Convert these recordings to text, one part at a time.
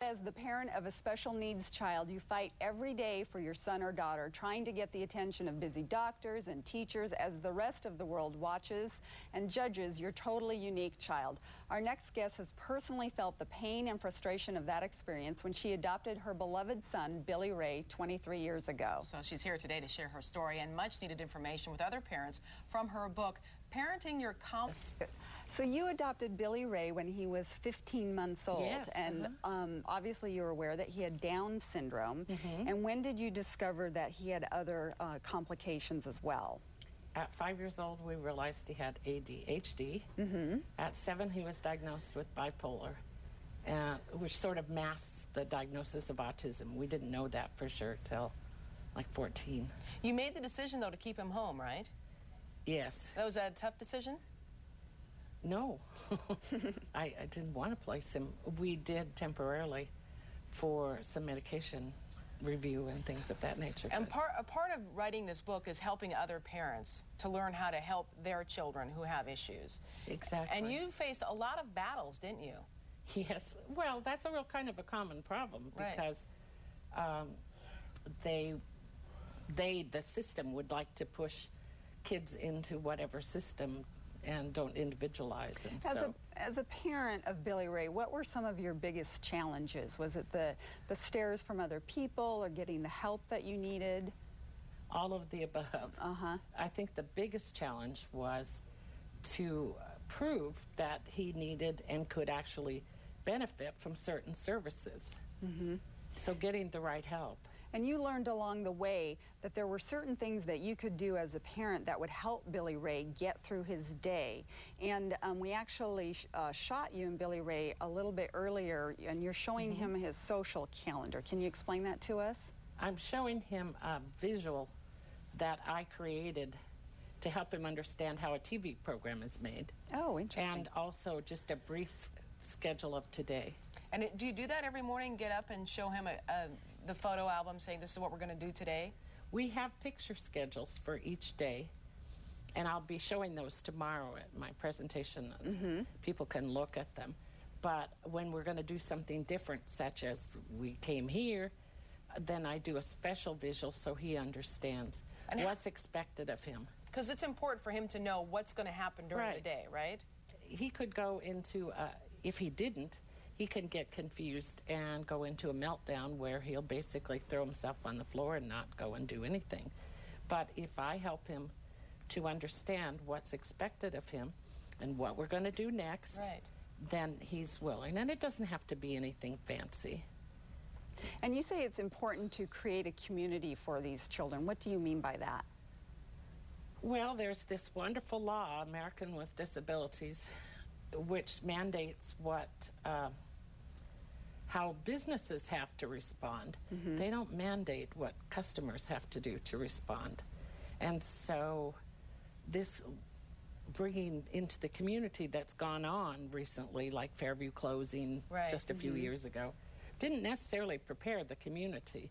As the parent of a special needs child, you fight every day for your son or daughter, trying to get the attention of busy doctors and teachers as the rest of the world watches and judges your totally unique child. Our next guest has personally felt the pain and frustration of that experience when she adopted her beloved son, Billy Ray, 23 years ago. So she's here today to share her story and much needed information with other parents from her book, Parenting Your Complex. So you adopted Billy Ray when he was 15 months old. Yes, and obviously you were aware that he had Down syndrome. And when did you discover that he had other complications as well? At 5 years old, we realized he had ADHD. At 7, he was diagnosed with bipolar, which sort of masks the diagnosis of autism. We didn't know that for sure till like 14. You made the decision, though, to keep him home, right? Yes. That was a tough decision? No. I didn't want to place him. We did temporarily for some medication review and things of that nature. And a part of writing this book is helping other parents to learn how to help their children who have issues. Exactly. And you faced a lot of battles, didn't you? Yes. Well, that's a real kind of a common problem because the system would like to push kids into whatever system and don't individualize. And as a parent of Billy Ray, what were some of your biggest challenges? Was it the stares from other people or getting the help that you needed? All of the above. I think the biggest challenge was to prove that he needed and could actually benefit from certain services. So getting the right help. And you learned along the way that there were certain things that you could do as a parent that would help Billy Ray get through his day. And we actually shot you and Billy Ray a little bit earlier, and you're showing him his social calendar. Can you explain that to us? I'm showing him a visual that I created to help him understand how a TV program is made. Oh, interesting. And also just a brief schedule of today. And do you do that every morning, get up and show him the photo album saying this is what we're going to do today? We have picture schedules for each day, and I'll be showing those tomorrow at my presentation. People can look at them. But when we're going to do something different, such as we came here, then I do a special visual so he understands what's expected of him. Because it's important for him to know what's going to happen during the day, right? He could go into, if he didn't, he can get confused and go into a meltdown where he'll basically throw himself on the floor and not go and do anything. But if I help him to understand what's expected of him and what we're going to do next, then he's willing. And it doesn't have to be anything fancy. And you say it's important to create a community for these children. What do you mean by that? Well, there's this wonderful law, American with Disabilities, which mandates how businesses have to respond. They don't mandate what customers have to do to respond. And so this bringing into the community that's gone on recently, like Fairview closing just a few years ago, didn't necessarily prepare the community.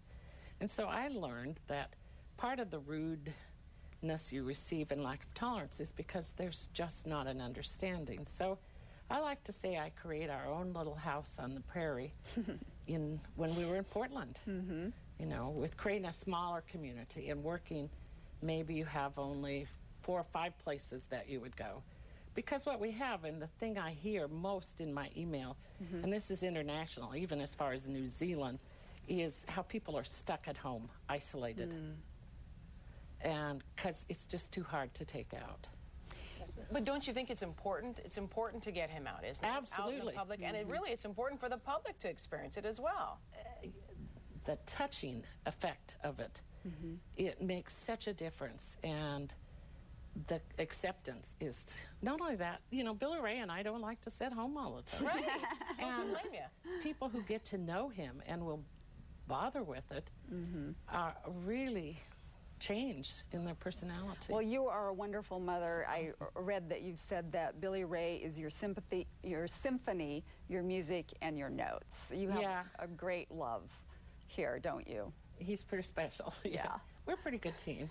And so I learned that part of the rudeness you receive and lack of tolerance is because there's just not an understanding. So I like to say I create our own little house on the prairie when we were in Portland, you know, with creating a smaller community and working. Maybe you have only 4 or 5 places that you would go. Because what we have, and the thing I hear most in my email, and this is international, even as far as New Zealand, is how people are stuck at home, isolated. And because it's just too hard to take out. But don't you think it's important? It's important to get him out, isn't it? Absolutely. Out in the public. And it's important for the public to experience it as well. The touching effect of it, it makes such a difference. And the acceptance is not only that, you know, Billy Ray and I don't like to sit home all the time. And people who get to know him and will bother with it are really change in their personality. Well, you are a wonderful mother. I read that you've said that Billy Ray is your sympathy, your symphony, your music, and your notes. You have a great love here, don't you? He's pretty special. We're a pretty good team.